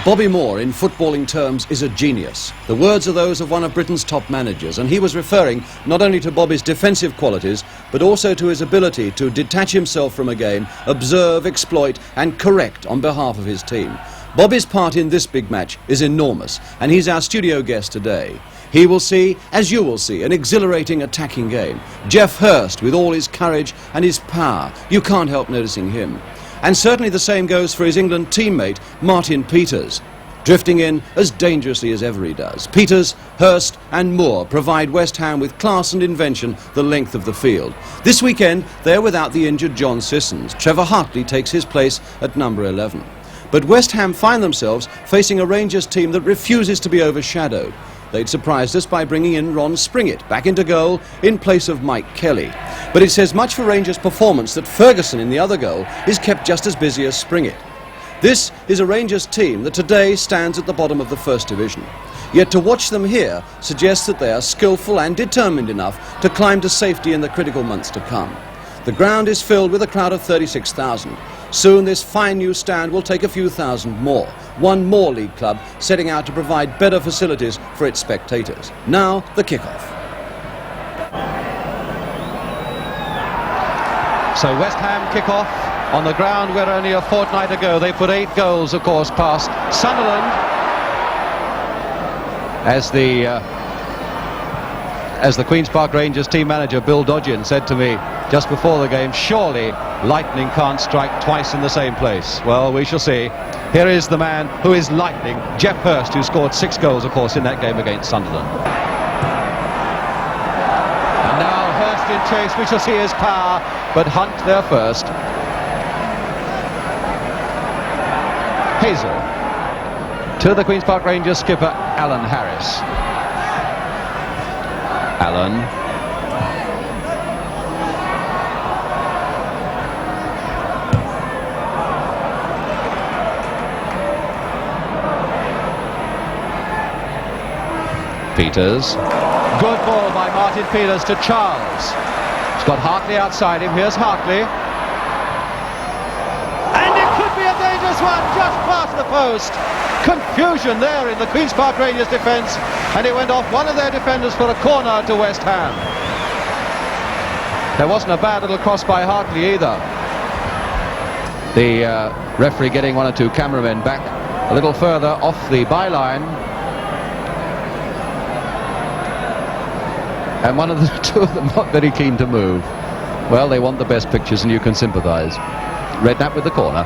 Bobby Moore, in footballing terms, is a genius. The words are those of one of Britain's top managers, and he was referring not only to Bobby's defensive qualities, but also to his ability to detach himself from a game, observe, exploit, and correct on behalf of his team. Bobby's part in this big match is enormous, and he's our studio guest today. He will see, as you will see, an exhilarating attacking game. Geoff Hurst, with all his courage and his power, you can't help noticing him. And certainly the same goes for his England teammate, Martin Peters, drifting in as dangerously as ever he does. Peters, Hurst and Moore provide West Ham with class and invention the length of the field. This weekend, they're without the injured John Sissons. Trevor Hartley takes his place at number 11. But West Ham find themselves facing a Rangers team that refuses to be overshadowed. They'd surprised us by bringing in Ron Springett back into goal in place of Mike Kelly. But it says much for Rangers' performance that Ferguson in the other goal is kept just as busy as Springett. This is a Rangers team that today stands at the bottom of the First Division. Yet to watch them here suggests that they are skillful and determined enough to climb to safety in the critical months to come. The ground is filled with a crowd of 36,000. Soon this fine new stand will take a few thousand more. One more league club setting out to provide better facilities for its spectators. Now the kick-off. So West Ham kick-off on the ground where only a fortnight ago they put 8 goals, of course, past Sunderland. As the Queen's Park Rangers team manager Bill Dodgin said to me just before the game, surely lightning can't strike twice in the same place. Well, we shall see. Here is the man who is lightning, Geoff Hurst, who scored 6 goals, of course, in that game against Sunderland. And now Hurst in chase. We shall see his power, but Hunt there first. Hazel to the Queen's Park Rangers skipper Alan Harris. Alan. Peters. Good ball by Martin Peters to Charles. He's got Hartley outside him. Here's Hartley. And it could be a dangerous one just past the post. Confusion there in the Queen's Park Rangers defence, and it went off one of their defenders for a corner to West Ham. There wasn't a bad little cross by Hartley either. The referee getting 1 or 2 cameramen back a little further off the byline. And one of the 2 of them not very keen to move. Well, they want the best pictures and you can sympathise. Redknapp with the corner.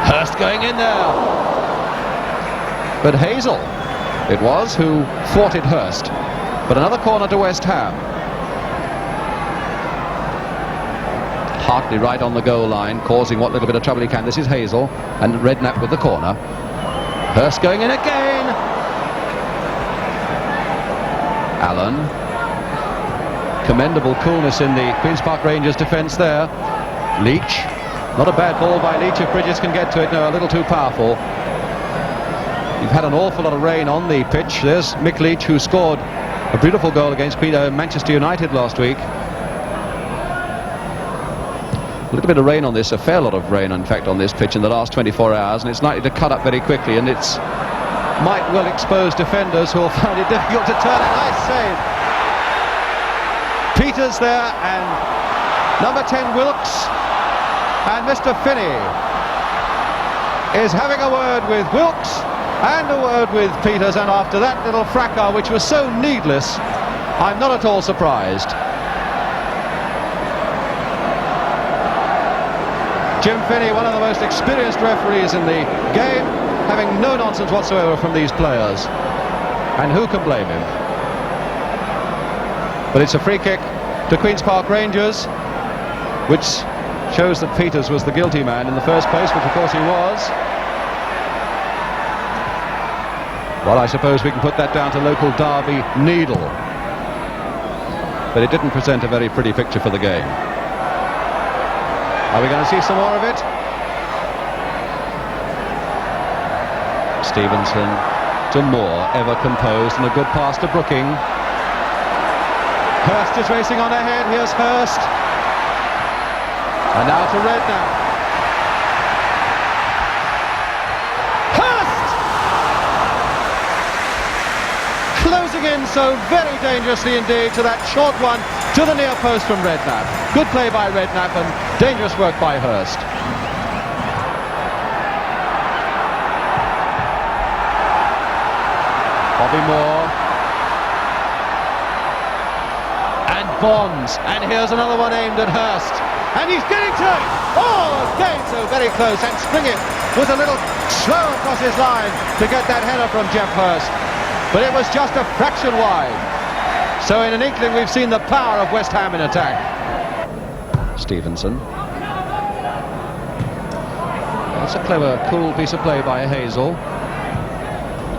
Hurst going in there. But Hazel, it was, who thwarted Hurst. But another corner to West Ham. Hartley right on the goal line, causing what little bit of trouble he can. This is Hazel, and Redknapp with the corner. Hurst going in again. Allen. Commendable coolness in the Queen's Park Rangers defence there. Leach. Not a bad ball by Leach if Bridges can get to it. No, a little too powerful. You've had an awful lot of rain on the pitch. There's Mick Leach, who scored a beautiful goal against Manchester United last week. A little bit of rain on this, a fair lot of rain in fact on this pitch in the last 24 hours, and it's likely to cut up very quickly, and it's might well expose defenders who will find it difficult to turn it. Nice save. Peters there, and number 10 Wilkes, and Mr. Finney is having a word with Wilkes and a word with Peters, and after that little fracas, which was so needless, I'm not at all surprised. Jim Finney, one of the most experienced referees in the game, having no nonsense whatsoever from these players, and who can blame him? But it's a free kick to Queen's Park Rangers, which shows that Peters was the guilty man in the first place, which of course he was. Well, I suppose we can put that down to local Derby Needle. But it didn't present a very pretty picture for the game. Are we going to see some more of it? Stevenson to Moore, ever composed, and a good pass to Brooking. Hurst is racing on ahead. Here's Hurst. And now to Redknapp. cutting in so very dangerously indeed to that short one to the near post from Redknapp. Good play by Redknapp and dangerous work by Hurst. Bobby Moore. And Bonds. And here's another one aimed at Hurst. And he's getting to it! Oh, again, so very close. And Springett was a little slow across his line to get that header from Jeff Hurst. But it was just a fraction wide. So in an inkling, we've seen the power of West Ham in attack. Stevenson. That's a clever, cool piece of play by Hazel.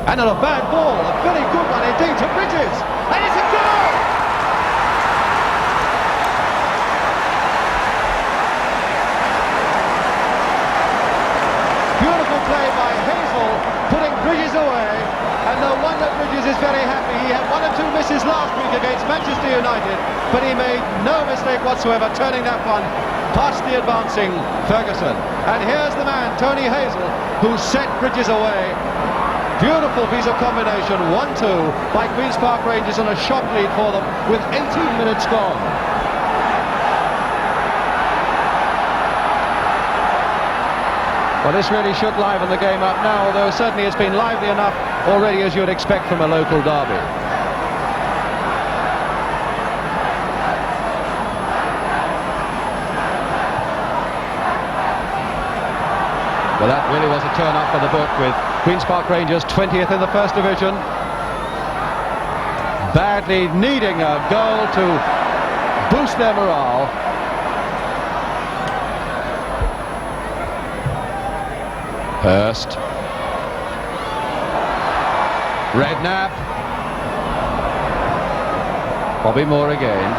And not a bad ball, a very good one indeed to Bridges. And it's a goal! Beautiful play by Hazel, putting Bridges away. And no wonder Bridges is very happy. He had 1 or 2 misses last week against Manchester United, but he made no mistake whatsoever, turning that one past the advancing Ferguson. And here's the man, Tony Hazel, who set Bridges away. Beautiful piece of combination, 1-2 by Queen's Park Rangers on a shock lead for them with 18 minutes gone. Well, this really should liven the game up now, although certainly it's been lively enough already, as you'd expect from a local derby. Well, that really was a turn up for the book, with Queen's Park Rangers 20th in the First Division, badly needing a goal to boost their morale. Hurst. Redknapp. Bobby Moore again.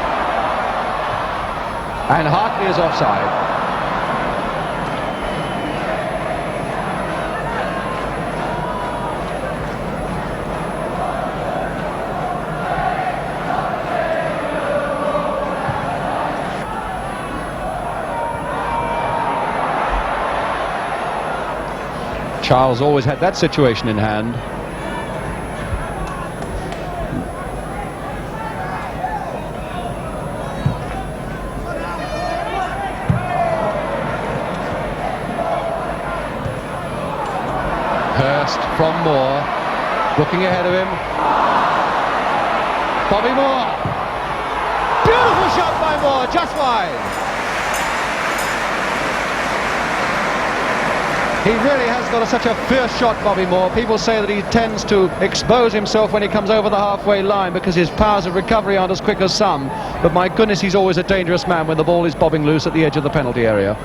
And Hartley is offside. Charles always had that situation in hand. Hurst from Moore, looking ahead of him. Bobby Moore. Beautiful shot by Moore, just wide. He really has got such a fierce shot, Bobby Moore. People say that he tends to expose himself when he comes over the halfway line because his powers of recovery aren't as quick as some. But my goodness, he's always a dangerous man when the ball is bobbing loose at the edge of the penalty area.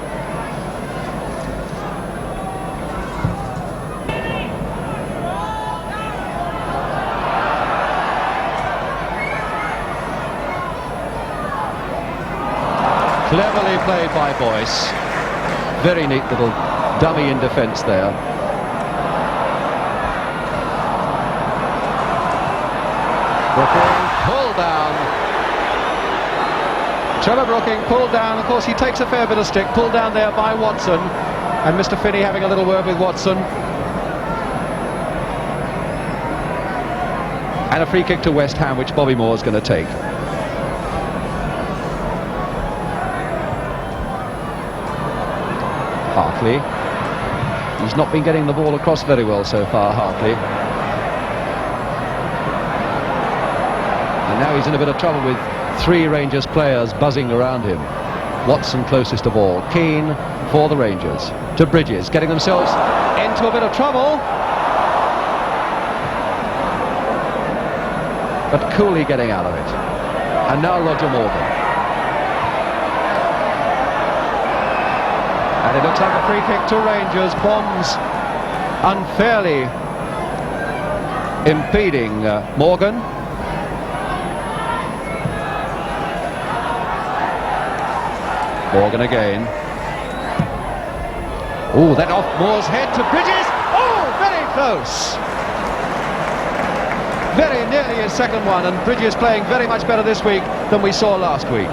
Cleverly played by Boyce. Very neat little dummy in defence there. Brooking pulled down. Trevor Brooking pulled down. Of course, he takes a fair bit of stick. Pulled down there by Watson. And Mr. Finney having a little word with Watson. And a free kick to West Ham, which Bobby Moore is going to take. Hartley. He's not been getting the ball across very well so far, Hartley. And now he's in a bit of trouble with 3 Rangers players buzzing around him. Watson closest of all. Keane for the Rangers. To Bridges, getting themselves into a bit of trouble. But coolly getting out of it. And now Roger Morgan. And it looks like a free kick to Rangers. Bonds unfairly impeding Morgan. Morgan again. Oh, that off Moore's head to Bridges. Oh, very close. Very nearly his second one, and Bridges playing very much better this week than we saw last week.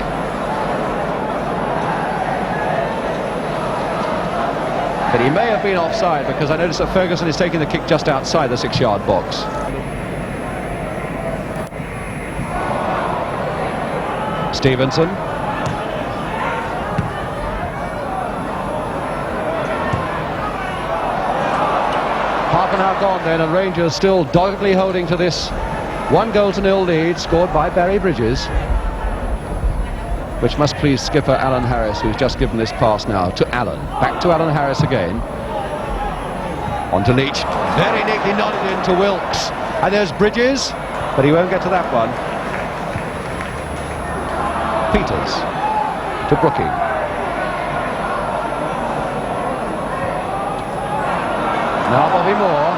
But he may have been offside, because I noticed that Ferguson is taking the kick just outside the 6-yard box. Stevenson. Half an hour gone then, and Rangers still doggedly holding to this 1-0 lead scored by Barry Bridges, which must please skipper Alan Harris, who's just given this pass now to Alan. Back to Alan Harris again. On to Leach. Very neatly nodded into Wilkes. And there's Bridges, but he won't get to that one. Peters to Brooking. Now Bobby Moore.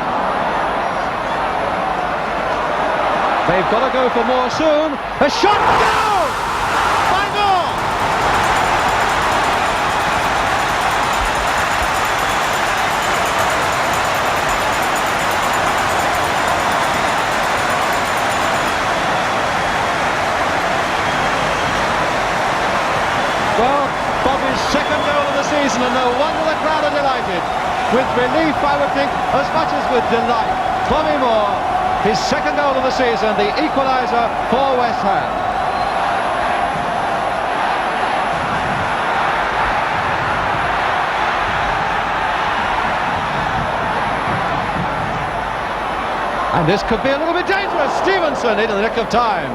They've got to go for more soon. A shot, goal! By Moore! Well, Bobby's second goal of the season, and no wonder the crowd are delighted. With relief, I would think, as much as with delight. Bobby Moore, his second goal of the season, the equaliser for West Ham. And this could be a little bit dangerous. Stevenson in the nick of time.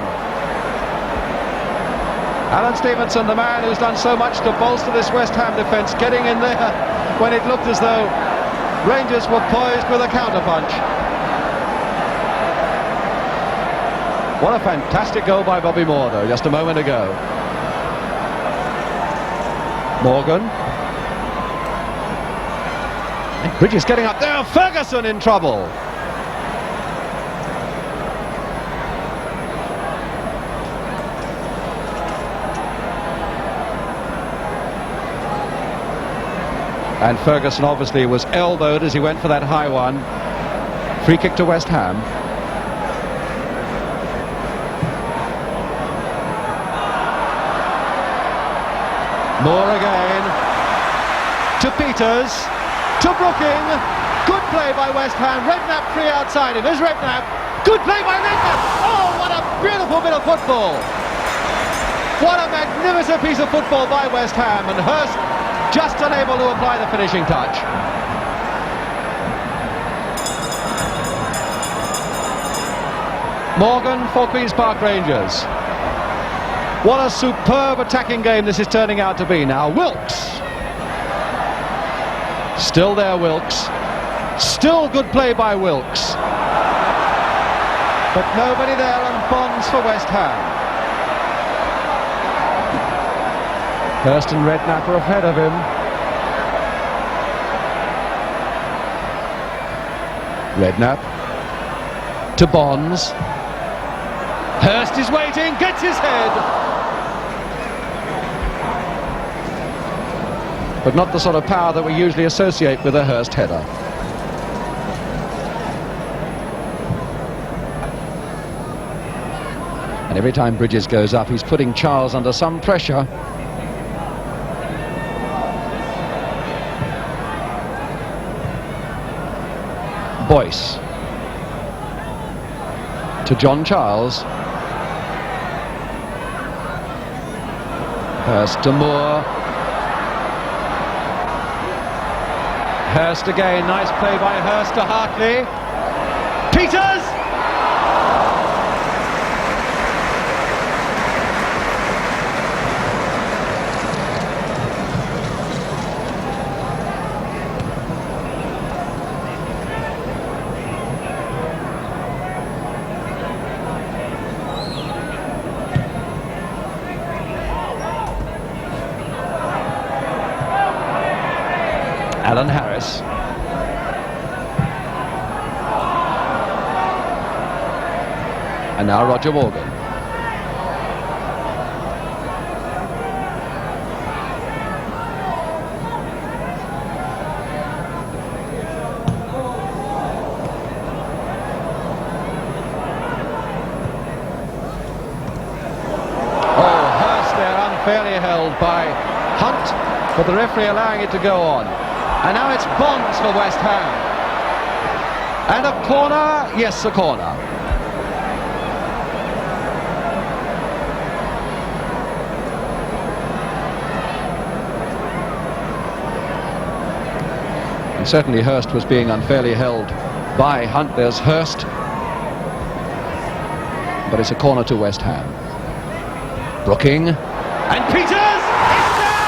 Alan Stevenson, the man who's done so much to bolster this West Ham defence, getting in there when it looked as though Rangers were poised with a counterpunch. What a fantastic goal by Bobby Moore, though, just a moment ago. Morgan. And Bridges getting up there. Ferguson in trouble. And Ferguson obviously was elbowed as he went for that high one. Free kick to West Ham. Moore again. To Peters. To Brooking. Good play by West Ham. Redknapp free outside him. Here's Redknapp. Good play by Redknapp. Oh, what a beautiful bit of football. What a magnificent piece of football by West Ham. And Hurst just unable to apply the finishing touch. Morgan for Queen's Park Rangers. What a superb attacking game this is turning out to be now. Wilkes. Still there, Wilkes. Still good play by Wilkes. But nobody there, and Bonds for West Ham. Hurst and Redknapp are ahead of him. Redknapp to Bonds. Hurst is waiting, gets his head. But not the sort of power that we usually associate with a Hurst header. And every time Bridges goes up, he's putting Charles under some pressure. Boyce to John Charles. Hurst to Moore. Hurst again, nice play by Hurst to Hartley. Peters! Alan Harris. And now Roger Morgan. Oh, Hurst there unfairly held by Hunt, but the referee allowing it to go on. And now it's Bonds for West Ham. And a corner, yes, a corner. And certainly Hurst was being unfairly held by Hunt. There's Hurst, but it's a corner to West Ham. Brooking, and Peters! It's there!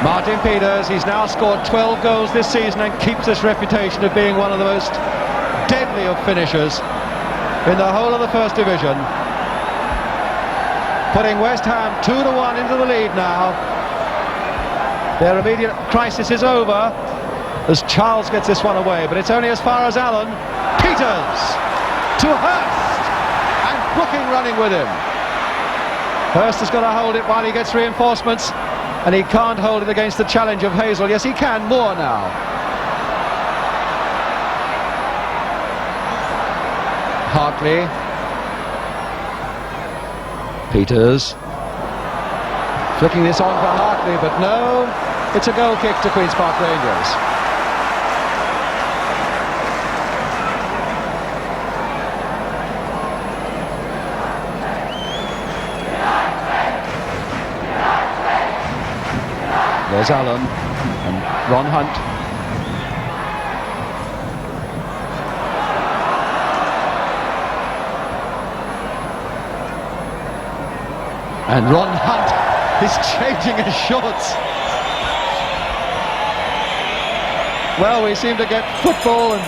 Martin Peters, he's now scored 12 goals this season and keeps this reputation of being one of the most deadly of finishers in the whole of the First Division. Putting West Ham 2-1 into the lead now. Their immediate crisis is over as Charles gets this one away, but it's only as far as Allen. Peters to Hurst, and Brooking running with him. Hurst is going to hold it while he gets reinforcements. And he can't hold it against the challenge of Hazel. Yes, he can, more now. Hartley. Peters. Flicking this on for Hartley, but no, it's a goal kick to Queen's Park Rangers. There's Allen and Ron Hunt. And Ron Hunt is changing his shorts. Well, we seem to get football and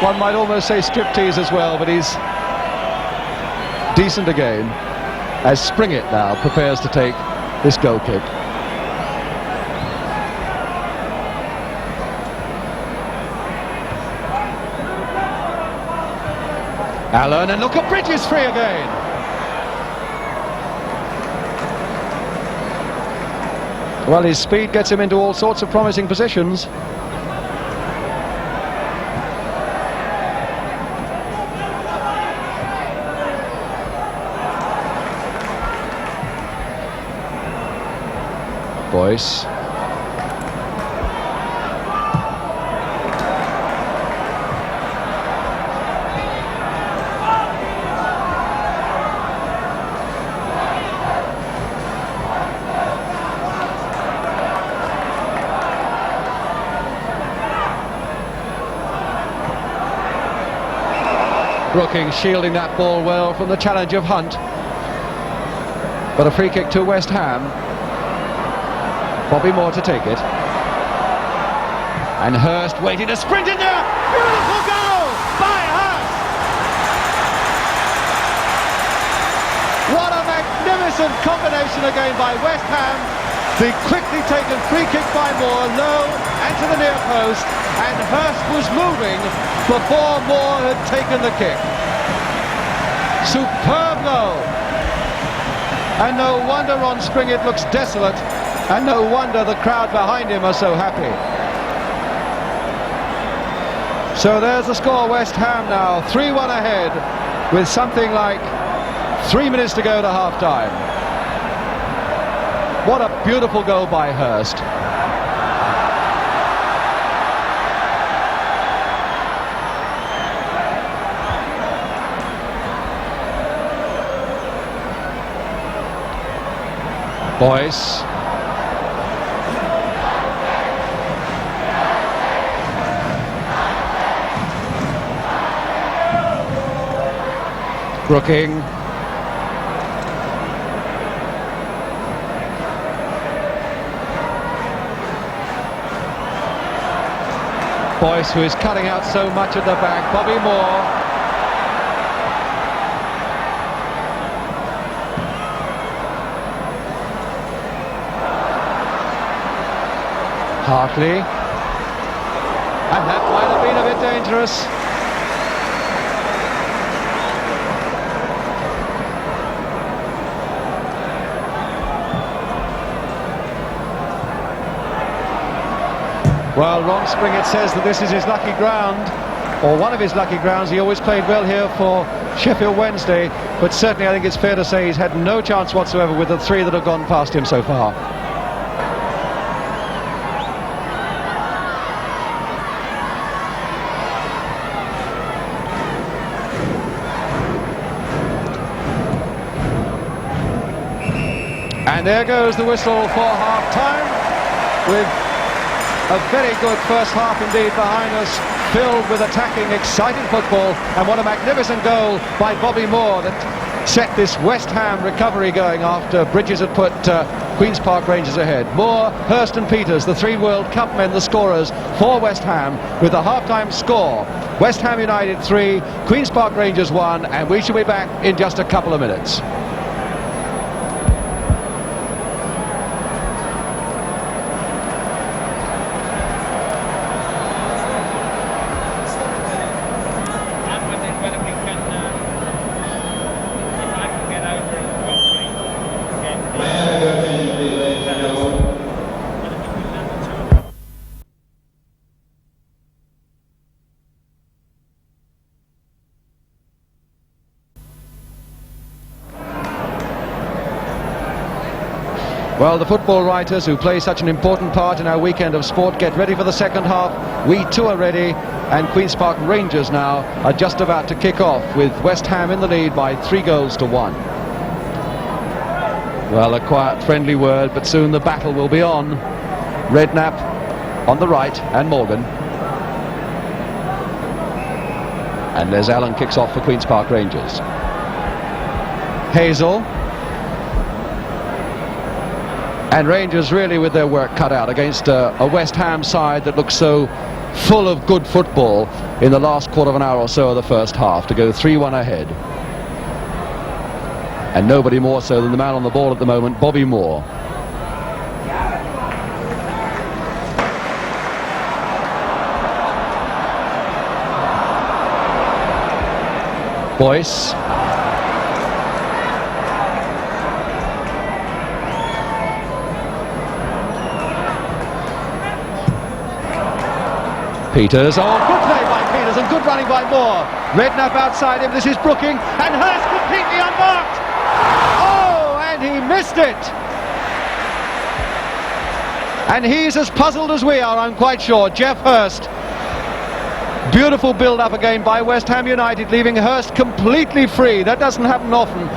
one might almost say striptease as well, but he's decent again as Springett now prepares to take this goal kick. Allen, and look at Bridges free again. Well, his speed gets him into all sorts of promising positions. Boyce. Brooking shielding that ball well from the challenge of Hunt. But a free kick to West Ham. Bobby Moore to take it. And Hurst waiting to sprint in there. Beautiful goal by Hurst. What a magnificent combination again by West Ham. The quickly taken free kick by Moore, low and to the near post. And Hurst was moving before Moore had taken the kick. Superb goal. And no wonder Ron Springett looks desolate. And no wonder the crowd behind him are so happy. So there's the score. West Ham now 3-1 ahead with something like 3 minutes to go to half-time. What a beautiful goal by Hurst. Boyce. Brooking. Boyce, who is cutting out so much at the back. Bobby Moore. Hartley. And that might have been a bit dangerous. Well, Ron Springett says that this is his lucky ground. or one of his lucky grounds. He always played well here for Sheffield Wednesday, but certainly I think it's fair to say he's had no chance whatsoever with the three that have gone past him so far. And there goes the whistle for half-time, with a very good first half indeed behind us, filled with attacking, exciting football, and what a magnificent goal by Bobby Moore that set this West Ham recovery going after Bridges had put Queen's Park Rangers ahead. Moore, Hurst and Peters, the three World Cup men, the scorers for West Ham, with the half-time score. West Ham United 3, Queen's Park Rangers 1, and we shall be back in just a couple of minutes. Well, the football writers who play such an important part in our weekend of sport get ready for the second half. We too are ready, and Queen's Park Rangers now are just about to kick off, with West Ham in the lead by 3-1. Well, a quiet, friendly word, but soon the battle will be on. Redknapp on the right, and Morgan. And Les Allen kicks off for Queen's Park Rangers. Hazel. And Rangers really with their work cut out against a West Ham side that looks so full of good football in the last quarter of an hour or so of the first half, to go 3-1 ahead. And nobody more so than the man on the ball at the moment, Bobby Moore. Boyce. Peters, oh, good play by Peters and good running by Moore. Redknapp outside him, this is Brooking, and Hurst completely unmarked. Oh, and he missed it. And he's as puzzled as we are, I'm quite sure, Jeff Hurst. Beautiful build-up again by West Ham United, leaving Hurst completely free. That doesn't happen often.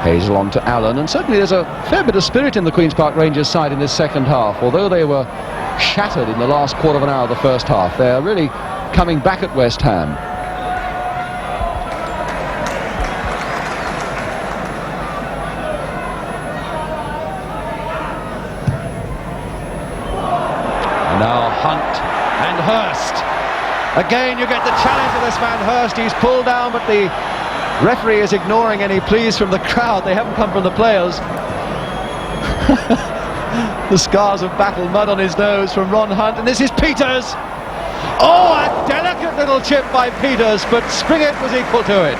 Hazel on to Allen, and certainly there's a fair bit of spirit in the Queen's Park Rangers side in this second half, although they were shattered in the last quarter of an hour of the first half. They're really coming back at West Ham. And now Hunt and Hurst. Again you get the challenge of this man Hurst. He's pulled down, but the referee is ignoring any pleas from the crowd. They haven't come from the players. The scars of battle, mud on his nose from Ron Hunt, and this is Peters. Oh, a delicate little chip by Peters, but Springett was equal to it.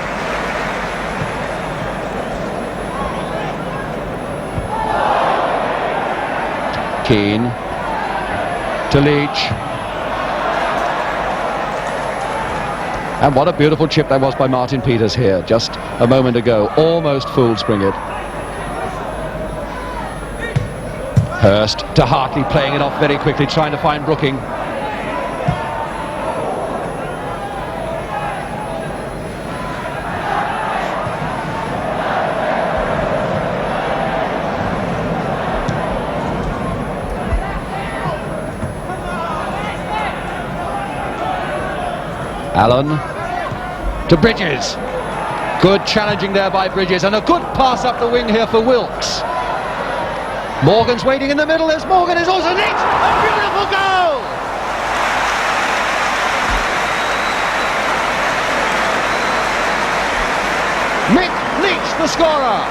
Keane to Leach. And what a beautiful chip that was by Martin Peters here just a moment ago. Almost fooled Springett. Hurst to Hartley, playing it off very quickly, trying to find Brooking. Allen to Bridges. Good challenging there by Bridges, and a good pass up the wing here for Wilkes. Morgan's waiting in the middle. There's Morgan, is also Leach. A beautiful goal! Mick Leach, the scorer.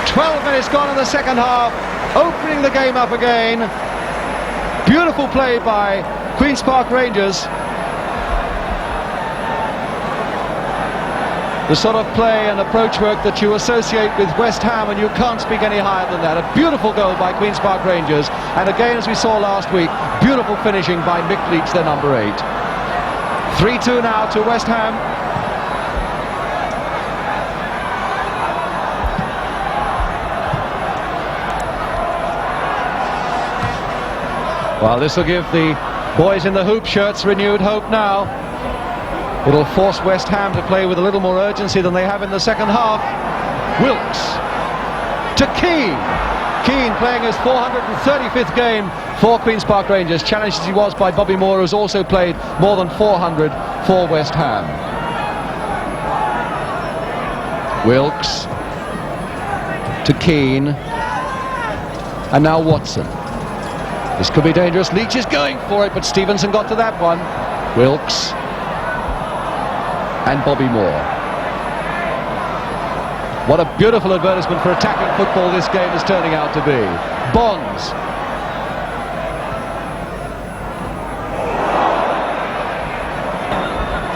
12 minutes gone in the second half, opening the game up again. Beautiful play by Queen's Park Rangers. The sort of play and approach work that you associate with West Ham, and you can't speak any higher than that. A beautiful goal by Queen's Park Rangers, and again, as we saw last week, beautiful finishing by Mick Leach, their number 8. 3-2 now to West Ham. Well, this will give the boys in the hoop shirts renewed hope now. It'll force West Ham to play with a little more urgency than they have in the second half. Wilkes to Keane. Keane playing his 435th game for Queen's Park Rangers, challenged as he was by Bobby Moore, who's also played more than 400 for West Ham. Wilkes to Keane, and now Watson. This could be dangerous. Leach is going for it, but Stevenson got to that one. Wilkes and Bobby Moore. What a beautiful advertisement for attacking football this game is turning out to be. Bonds.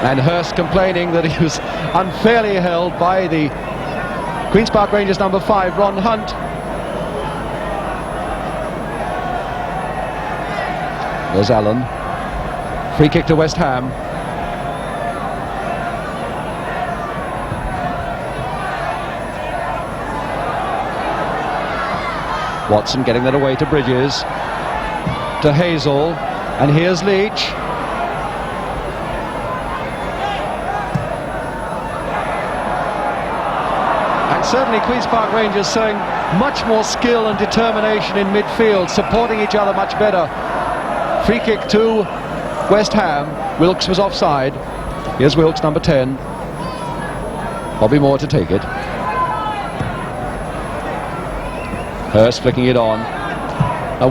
And Hurst complaining that he was unfairly held by the Queen's Park Rangers number 5, Ron Hunt. There's Allen. Free kick to West Ham. Watson getting that away to Bridges, to Hazel, and here's Leach. And certainly Queen's Park Rangers showing much more skill and determination in midfield, supporting each other much better. Free kick to West Ham. Wilkes was offside. Here's Wilkes, number 10. Bobby Moore to take it. Hurst flicking it on.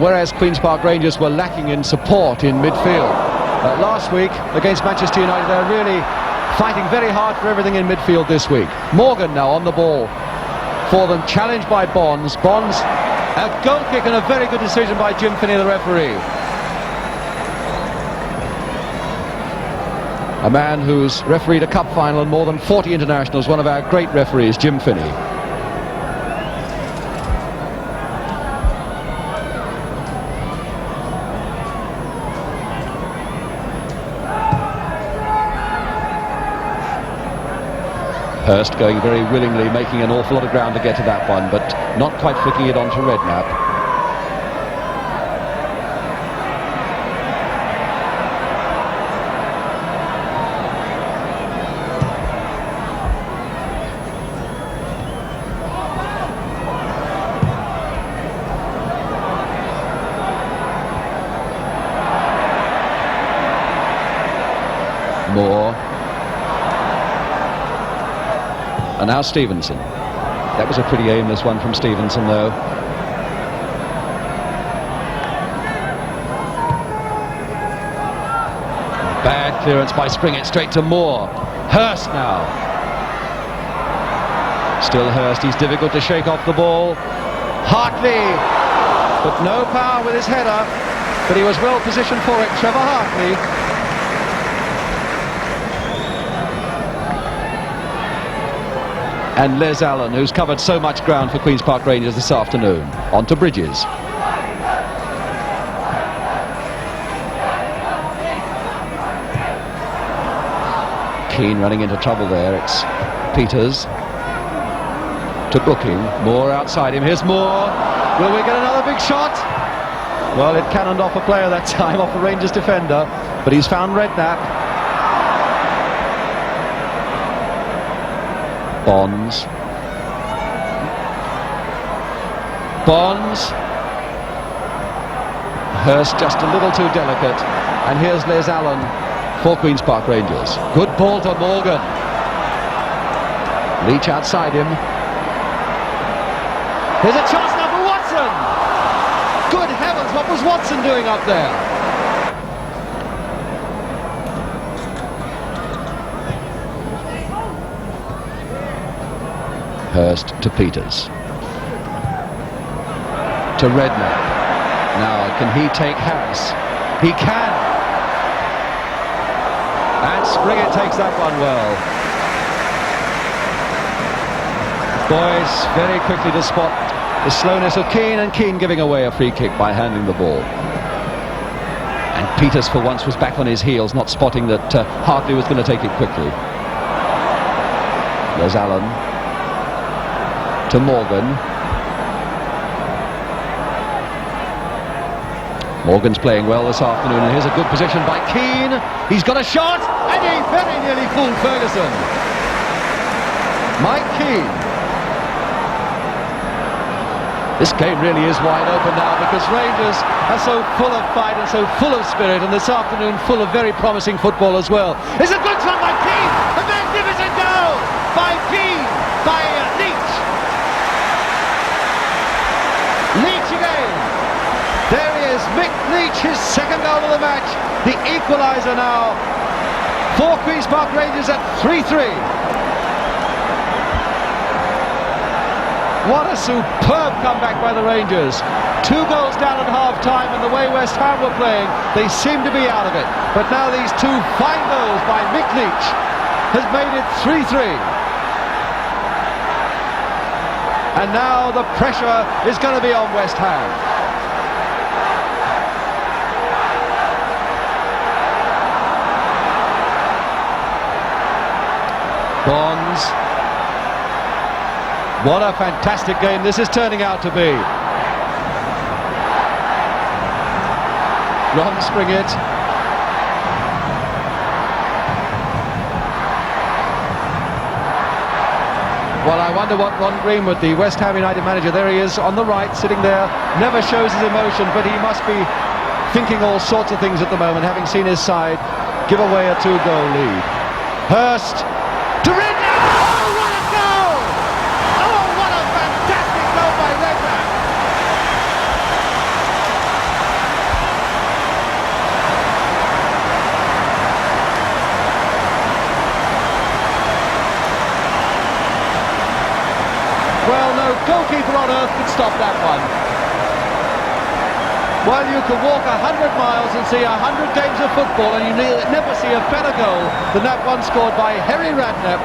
Whereas Queen's Park Rangers were lacking in support in midfield last week against Manchester United, they're really fighting very hard for everything in midfield this week. Morgan now on the ball for them, challenged by Bonds. Bonds, a goal kick and a very good decision by Jim Finney, the referee. A man who's refereed a cup final and more than 40 internationals, one of our great referees, Jim Finney. Hurst going very willingly, making an awful lot of ground to get to that one, but not quite flicking it onto Redknapp. Moore. And now Stevenson. That was a pretty aimless one from Stevenson, though. Bad clearance by Springett, straight to Moore. Hurst now. Still Hurst, he's difficult to shake off the ball. Hartley, but no power with his header, but he was well positioned for it. Trevor Hartley. And Les Allen, who's covered so much ground for Queen's Park Rangers this afternoon. On to Bridges. Keane running into trouble there. It's Peters to Booking. Moore outside him. Here's Moore. Will we get another big shot? Well, it cannoned off a player that time, off a Rangers defender, but he's found Redknapp. Bonds. Hurst just a little too delicate. And here's Les Allen for Queen's Park Rangers. Good ball to Morgan. Leach outside him. Here's a chance now for Watson. Good heavens, what was Watson doing up there? Hurst to Peters. To Redknapp. Now, can he take Harris? He can. And Springett takes that one well. Boys very quickly to spot the slowness of Keane, and Keane giving away a free kick by handing the ball. And Peters for once was back on his heels, not spotting that Hartley was going to take it quickly. There's Allen to Morgan. Morgan's playing well this afternoon, and here's a good position by Keane. He's got a shot, and he very nearly fooled Ferguson. Mike Keane. This game really is wide open now, because Rangers are so full of fight and so full of spirit, and this afternoon full of very promising football as well. It's a good shot by Keane! A magnificent goal by Keane, by Leach. Leach again. There he is, Mick Leach, his second goal of the match. The equaliser now for Queen's Park Rangers at 3-3. What a superb comeback by the Rangers. 2 goals down at half-time, and the way West Ham were playing, they seem to be out of it. But now these 2 fine goals by Mick Leach has made it 3-3. And now the pressure is going to be on West Ham. Bonds. What a fantastic game this is turning out to be. Ron Springett. Well, I wonder what Ron Greenwood, the West Ham United manager, there he is on the right, sitting there, never shows his emotion, but he must be thinking all sorts of things at the moment, having seen his side give away a 2-goal lead. Hurst. To Redknapp! Oh, what a goal! Oh, what a fantastic goal by Redknapp! Well, no goalkeeper on earth could stop that one. Well, you can walk 100 miles and see 100 games of football, and you never see a better goal than that one scored by Harry Redknapp.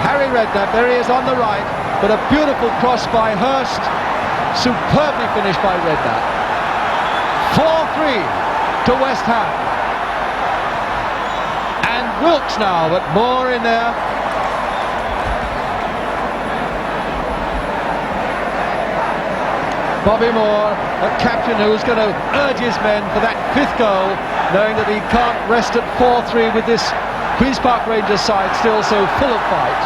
Harry Redknapp, there he is on the right, but a beautiful cross by Hurst, superbly finished by Redknapp. 4-3 to West Ham. And Wilkes now, but more in there. Bobby Moore, a captain who's going to urge his men for that 5th goal, knowing that he can't rest at 4-3 with this Queen's Park Rangers side still so full of fight.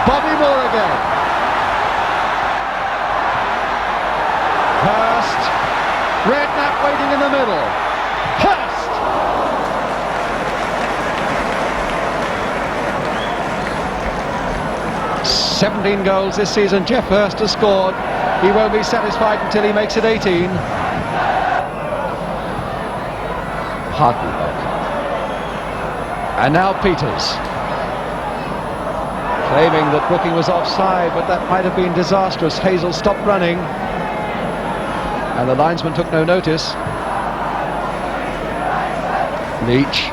Bobby Moore again. Hurst. Redknapp waiting in the middle. Hurst. "17 goals this season Jeff Hurst has scored. He won't be satisfied until he makes it 18. Hartley back. And now Peters. Claiming that Brooking was offside, but that might have been disastrous. Hazel stopped running, and the linesman took no notice. Leach.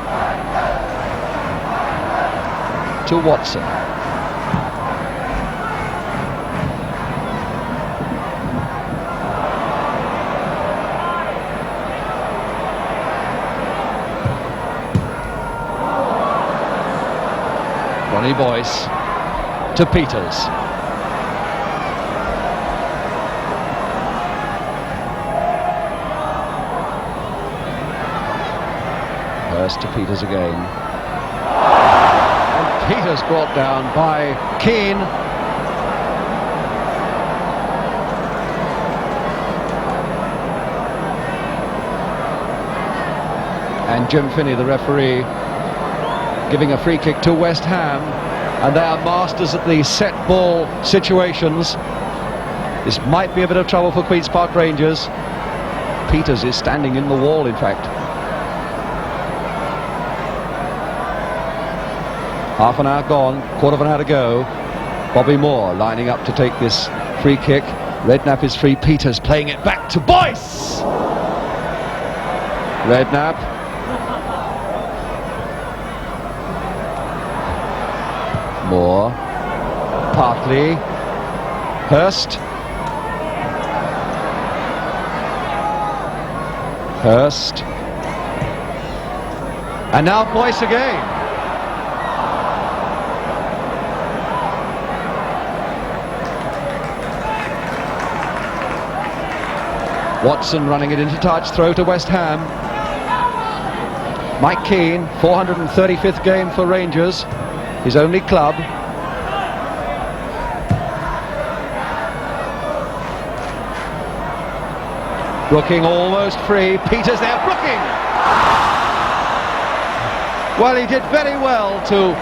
To Watson. Ronnie Boyce to Peters. Hurst to Peters again. And Peters brought down by Keane. And Jim Finney, the referee, giving a free kick to West Ham, and they are masters at the set ball situations. This might be a bit of trouble for Queen's Park Rangers. Peters is standing in the wall, in fact. Half an hour gone, quarter of an hour to go. Bobby Moore lining up to take this free kick. Redknapp is free. Peters playing it back to Boyce. Redknapp. Moore, Hartley, Hurst, Hurst. And now Boyce again. Watson running it into touch, throw to West Ham. Mike Keane, 435th game for Rangers, his only club. Brooking almost free, Peters there, Brooking! Well, he did very well to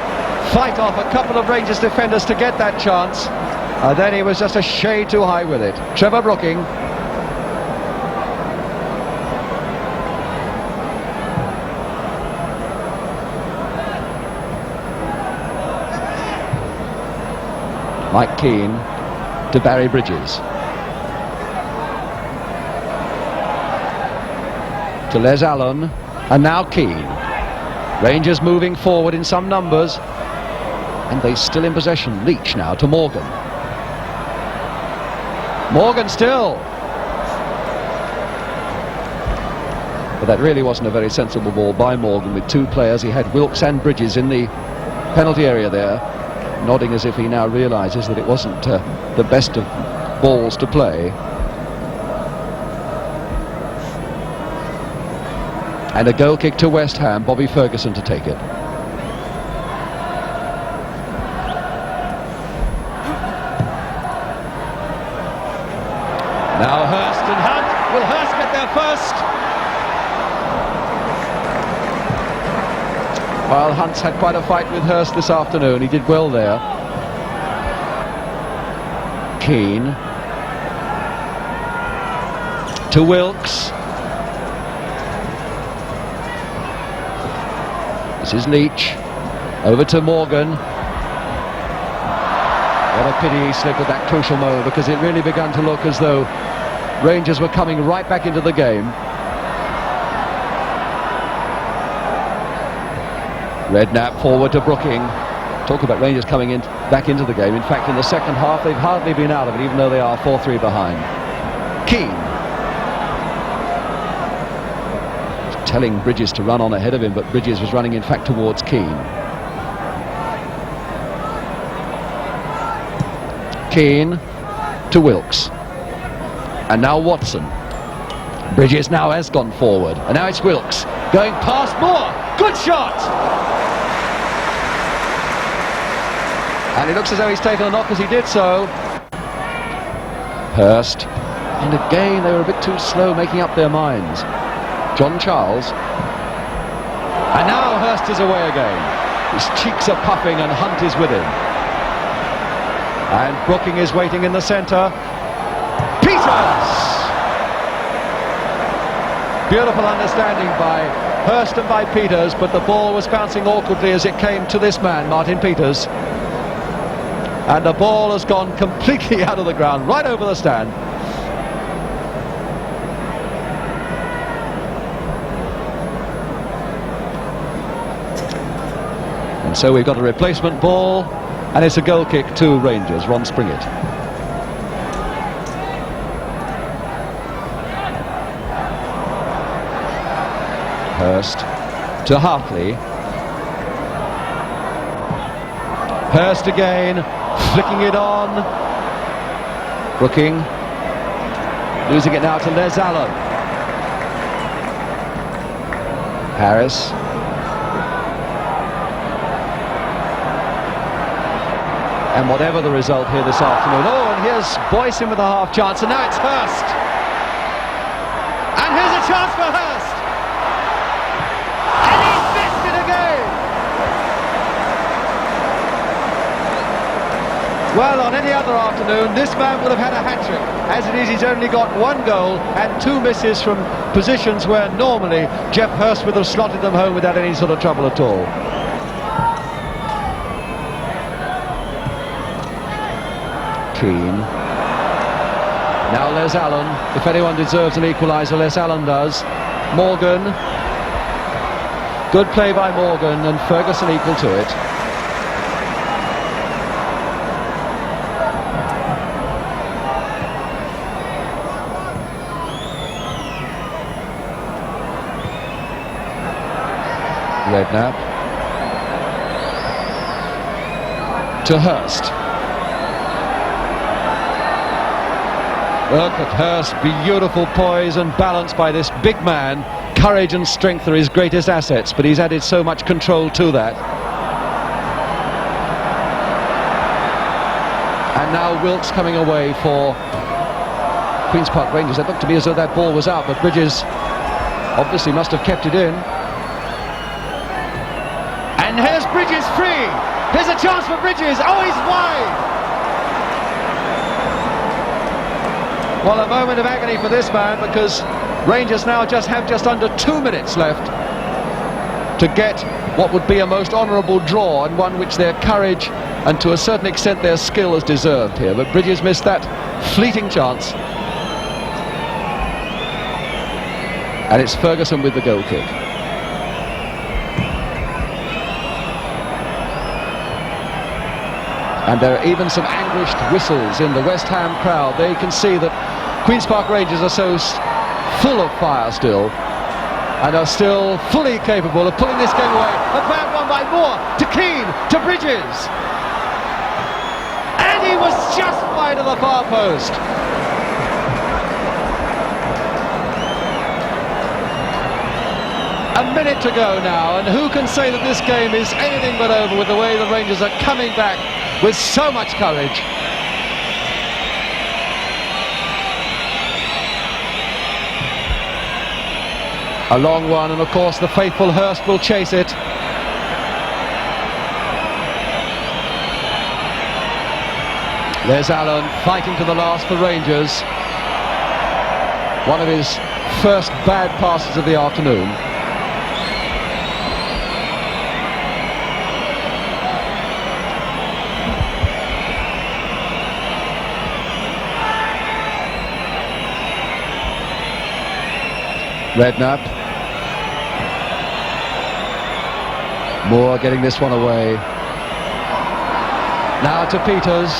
fight off a couple of Rangers defenders to get that chance. Then he was just a shade too high with it. Trevor Brooking. Mike Keane to Barry Bridges. To Les Allen, and now Keane. Rangers moving forward in some numbers, and they still in possession. Leach now to Morgan. Morgan still. But that really wasn't a very sensible ball by Morgan with two players. He had Wilkes and Bridges in the penalty area there, nodding as if he now realises that it wasn't the best of balls to play. And a goal kick to West Ham, Bobby Ferguson to take it. Now Hurst and Hunt. Will Hurst get there first? Well, Hunt's had quite a fight with Hurst this afternoon. He did well there. Keane. To Wilkes. This is Leach. Over to Morgan. What a pity he slipped at that crucial moment, because it really began to look as though Rangers were coming right back into the game. Redknapp forward to Brooking. Talk about Rangers coming back into the game. In fact, in the second half, they've hardly been out of it, even though they are 4-3 behind. Keane. Telling Bridges to run on ahead of him, but Bridges was running, in fact, towards Keane. Keane to Wilkes. And now Watson. Bridges now has gone forward. And now it's Wilkes going past Moore. Good shot! And it looks as though he's taken a knock as he did so. Hurst. And again, they were a bit too slow making up their minds. John Charles. And now Hurst is away again. His cheeks are puffing and Hunt is with him. And Brooking is waiting in the centre. Peters! Beautiful understanding by Hurst and by Peters, but the ball was bouncing awkwardly as it came to this man, Martin Peters. And the ball has gone completely out of the ground, right over the stand. And so we've got a replacement ball, and it's a goal kick to Rangers. Ron Springett. Hurst to Hartley. Hurst again, flicking it on. Brooking. Losing it now to Les Allen. Harris. And whatever the result here this afternoon. Oh, and here's Boyce in with a half chance, and now it's Hurst. And here's a chance for Hurst. And he's missed it again. Well, on any other afternoon, this man would have had a hat-trick. As it is, he's only got one goal and two misses from positions where normally Geoff Hurst would have slotted them home without any sort of trouble at all. Keane. Now Les Allen. If anyone deserves an equaliser, Les Allen does. Morgan. Good play by Morgan, and Ferguson equal to it. Redknapp to Hurst. Look at Hurst, beautiful poise and balance by this big man. Courage and strength are his greatest assets, but he's added so much control to that. And now Wilkes coming away for Queen's Park Rangers. It looked to me as though that ball was out, but Bridges obviously must have kept it in. And here's Bridges free. Here's a chance for Bridges. Oh, he's wide. Well, a moment of agony for this man, because Rangers now have just under 2 minutes left to get what would be a most honourable draw, and one which their courage and to a certain extent their skill has deserved here. But Bridges missed that fleeting chance. And it's Ferguson with the goal kick. And there are even some anguished whistles in the West Ham crowd. They can see that Queen's Park Rangers are so full of fire still, and are still fully capable of pulling this game away. A bad one by Moore, to Keane, to Bridges. And he was just wide of the far post. A minute to go now, and who can say that this game is anything but over with the way the Rangers are coming back with so much courage. A long one, and of course the faithful Hurst will chase it. There's Allen fighting to the last for Rangers. One of his first bad passes of the afternoon. Redknapp. Moore getting this one away. Now to Peters.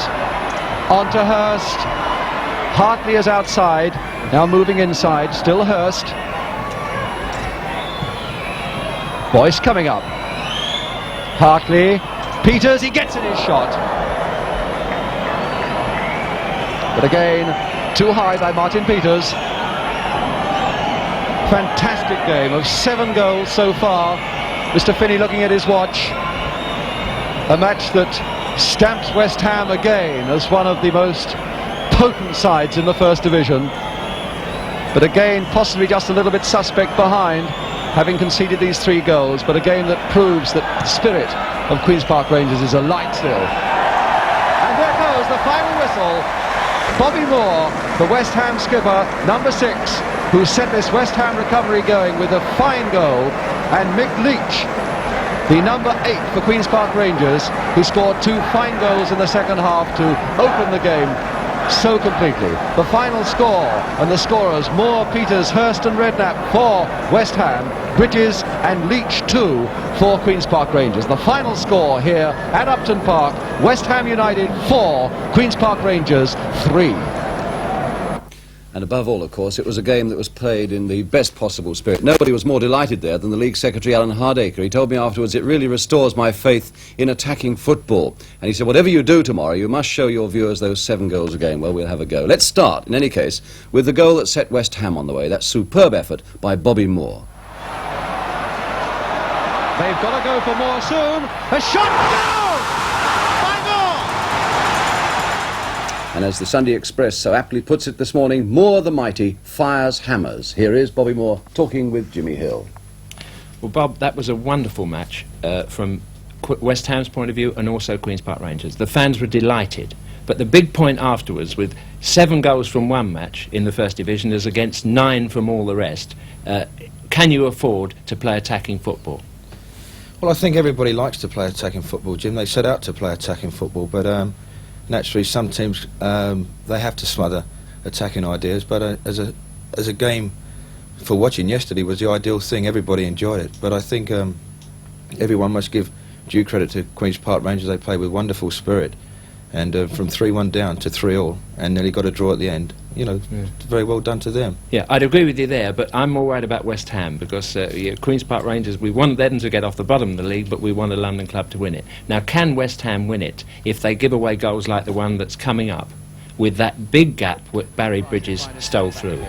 On to Hurst. Hartley is outside. Now moving inside. Still Hurst. Boyce coming up. Hartley. Peters, he gets in his shot. But again, too high by Martin Peters. Fantastic game of 7 goals so far. Mr. Finney looking at his watch. A match that stamps West Ham again as one of the most potent sides in the First Division. But again, possibly just a little bit suspect behind, having conceded these 3 goals. But a game that proves that the spirit of Queen's Park Rangers is alight still. And there goes the final whistle. Bobby Moore, the West Ham skipper, number 6, who set this West Ham recovery going with a fine goal, and Mick Leach, the number 8 for Queen's Park Rangers, who scored 2 fine goals in the second half to open the game so completely. The final score, and the scorers: Moore, Peters, Hurst and Redknapp for West Ham, Bridges and Leach 2 for Queen's Park Rangers. The final score here at Upton Park: West Ham United 4, Queen's Park Rangers 3. And above all, of course, it was a game that was played in the best possible spirit. Nobody was more delighted there than the League Secretary, Alan Hardacre. He told me afterwards, it really restores my faith in attacking football. And he said, whatever you do tomorrow, you must show your viewers those 7 goals a game. Well, we'll have a go. Let's start, in any case, with the goal that set West Ham on the way. That superb effort by Bobby Moore. They've got to go for Moore soon. A shot! Goal! By Moore! And as the Sunday Express so aptly puts it this morning, Moore the mighty fires hammers. Here is Bobby Moore talking with Jimmy Hill. Well, Bob, that was a wonderful match from West Ham's point of view, and also Queen's Park Rangers. The fans were delighted, but the big point afterwards, with 7 goals from one match in the First Division as against 9 from all the rest, can you afford to play attacking football? Well, I think everybody likes to play attacking football, Jim. They set out to play attacking football, but naturally some teams they have to smother attacking ideas. But as a game for watching yesterday was the ideal thing. Everybody enjoyed it, but I think everyone must give due credit to Queen's Park Rangers. They played with wonderful spirit, and from 3-1 down to 3-all, and nearly got a draw at the end. You know, very well done to them. Yeah, I'd agree with you there, but I'm more worried about West Ham because Queen's Park Rangers, we want them to get off the bottom of the league, but we want a London club to win it. Now, can West Ham win it if they give away goals like the one that's coming up, with that big gap that Barry Bridges stole through?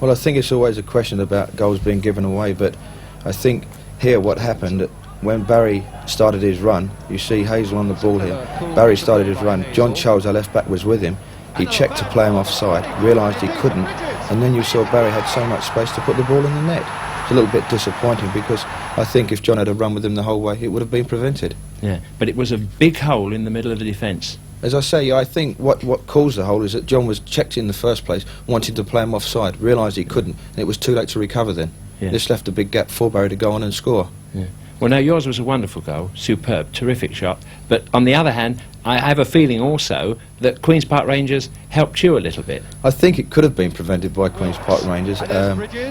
Well, I think it's always a question about goals being given away, but I think here what happened, when Barry started his run, you see Hazel on the ball here, Barry started his run, John Charles, our left back, was with him. He checked to play him offside, realised he couldn't, and then you saw Barry had so much space to put the ball in the net. It's a little bit disappointing because I think if John had a run with him the whole way, it would have been prevented. Yeah, but it was a big hole in the middle of the defence. As I say, I think what caused the hole is that John was checked in the first place, wanted to play him offside, realised he couldn't, and it was too late to recover then. Yeah. This left a big gap for Barry to go on and score. Yeah. Well, now, yours was a wonderful goal, superb, terrific shot, but on the other hand, I have a feeling also that Queen's Park Rangers helped you a little bit. I think it could have been prevented by Queen's Park Rangers.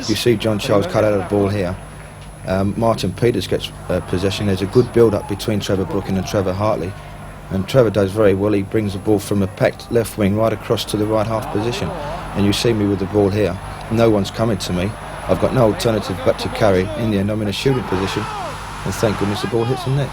You see John Charles cut out of the ball here. Martin Peters gets possession. There's a good build-up between Trevor Brooking and Trevor Hartley. And Trevor does very well. He brings the ball from a packed left wing right across to the right half position. And you see me with the ball here. No one's coming to me. I've got no alternative but to carry. In the end, I'm in a shooting position. And thank goodness the ball hits the net.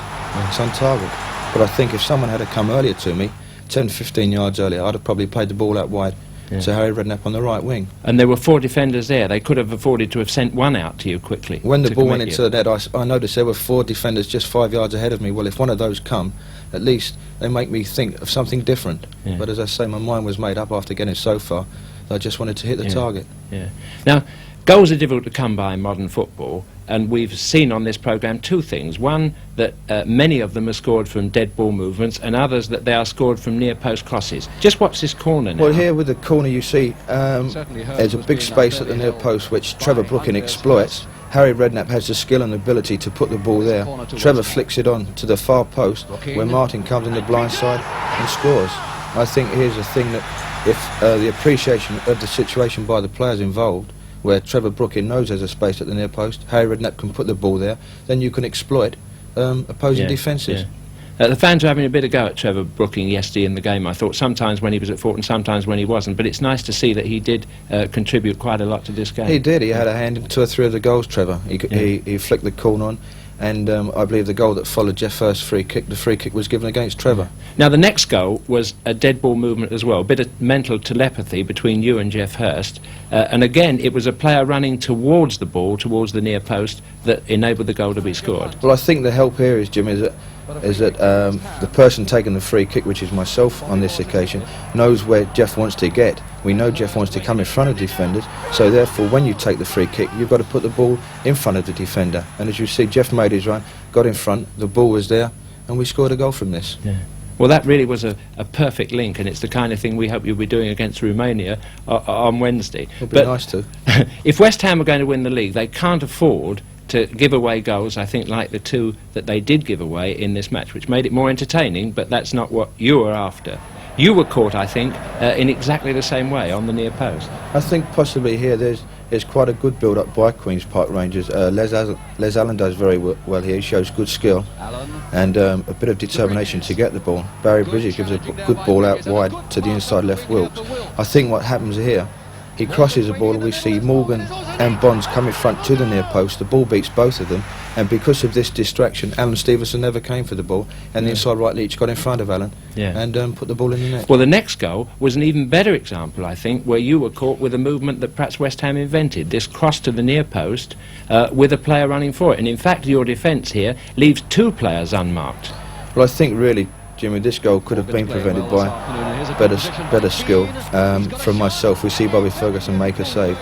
It's on target. But I think if someone had come earlier to me, 10, 15 yards earlier, I'd have probably played the ball out wide to Harry Redknapp on the right wing. And there were 4 defenders there. They could have afforded to have sent one out to you quickly. When the ball went into the net, I noticed there were 4 defenders just 5 yards ahead of me. Well, if one of those come, at least they make me think of something different. Yeah. But as I say, my mind was made up after getting so far. I just wanted to hit the target. Yeah. Now, goals are difficult to come by in modern football, and we've seen on this programme 2 things. One, that many of them are scored from dead ball movements, and others that they are scored from near post crosses. Just watch this corner now. Well, here with the corner you see there's a big space at the near post which Trevor Brooking exploits. Harry Redknapp has the skill and ability to put the ball there. Trevor flicks it on to the far post where Martin comes in the blind side and scores. I think here's the thing, that if the appreciation of the situation by the players involved, where Trevor Brooking knows there's a space at the near post, Harry Redknapp can put the ball there, then you can exploit opposing defences. Yeah. The fans were having a bit of go at Trevor Brooking yesterday in the game, I thought, sometimes when he was at fault and sometimes when he wasn't, but it's nice to see that he did contribute quite a lot to this game. He did. He had a hand in 2 or 3 of the goals, Trevor. He flicked the corner on, and I believe the goal that followed Jeff Hurst's free kick, the free kick was given against Trevor. Now, the next goal was a dead ball movement as well, a bit of mental telepathy between you and Jeff Hurst, and again, it was a player running towards the ball, towards the near post, that enabled the goal to be scored. Well, I think the help here is, Jim, is that the person taking the free kick, which is myself on this occasion, knows where Jeff wants to get. We know Jeff wants to come in front of defenders, so therefore when you take the free kick, you've got to put the ball in front of the defender. And as you see, Jeff made his run, got in front, the ball was there, and we scored a goal from this. Yeah. Well, that really was a perfect link, and it's the kind of thing we hope you'll be doing against Romania on Wednesday. It'll be nice to. If West Ham are going to win the league, they can't afford to give away goals, I think, like the 2 that they did give away in this match, which made it more entertaining, but that's not what you were after. You were caught, I think, in exactly the same way on the near post. I think possibly here there's quite a good build-up by Queen's Park Rangers. Les Allen does very well here. He shows good skill and a bit of determination to get the ball. Barry Bridges gives a good ball out wide to the inside left Wilkes. I think what happens here, he crosses the ball and we see Morgan and Bonds come in front to the near post. The ball beats both of them, and because of this distraction, Alan Stevenson never came for the ball, and the inside right Leach got in front of Alan and put the ball in the net. Well, the next goal was an even better example, I think, where you were caught with a movement that perhaps West Ham invented, this cross to the near post with a player running for it. And in fact, your defence here leaves 2 players unmarked. Well, I think really, Jimmy, this goal could have been prevented by better skill from myself. We see Bobby Ferguson make a save.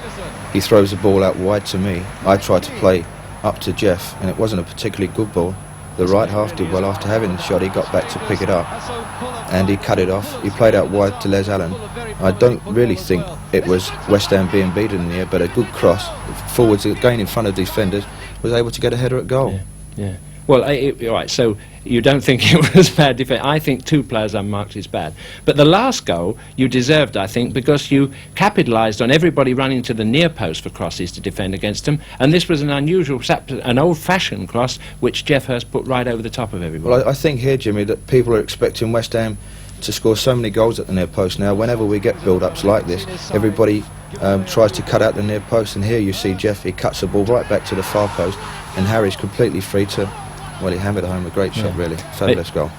He throws the ball out wide to me. I tried to play up to Jeff, and it wasn't a particularly good ball. The right half did well. After having the shot, he got back to pick it up, and he cut it off. He played out wide to Les Allen. I don't really think it was West Ham being beaten in here, but a good cross, forwards again in front of defenders, was able to get a header at goal. Yeah. Well, right, so you don't think it was bad defence. I think 2 players unmarked is bad. But the last goal you deserved, I think, because you capitalised on everybody running to the near post for crosses to defend against them, and this was an unusual, an old-fashioned cross which Jeff Hurst put right over the top of everybody. Well, I think here, Jimmy, that people are expecting West Ham to score so many goals at the near post now. Whenever we get build-ups like this, everybody tries to cut out the near post, and here you see Jeff, he cuts the ball right back to the far post, and Harry's completely free to, well, he hammered home a great shot, really. Fabulous goal.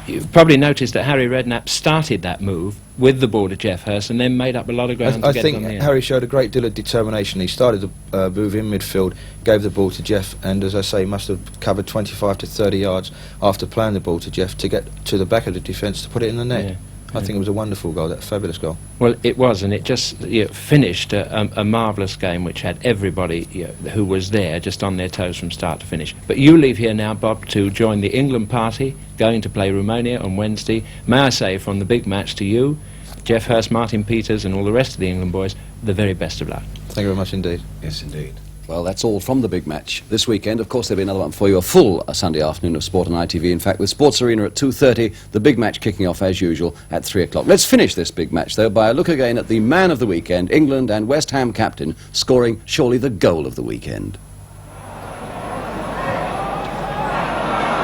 You've probably noticed that Harry Redknapp started that move with the ball to Jeff Hurst and then made up a lot of ground I to get think it on the end. Harry showed a great deal of determination. He started the move in midfield, gave the ball to Jeff, and as I say, he must have covered 25 to 30 yards after playing the ball to Jeff to get to the back of the defence to put it in the net. Yeah. I think it was a wonderful goal, that fabulous goal. Well, it was, and it just finished a marvellous game which had everybody who was there just on their toes from start to finish. But you leave here now, Bob, to join the England party, going to play Romania on Wednesday. May I say, from the big match to you, Jeff Hurst, Martin Peters and all the rest of the England boys, the very best of luck. Thank you very much indeed. Yes, indeed. Well, that's all from the big match this weekend. Of course, there'll be another one for you, a full Sunday afternoon of sport on ITV. In fact, with Sports Arena at 2:30, the big match kicking off as usual at 3 o'clock. Let's finish this big match, though, by a look again at the man of the weekend, England and West Ham captain, scoring surely the goal of the weekend.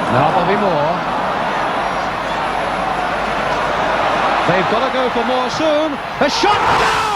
Now there'll be more. They've got to go for more soon. A shot! Goal!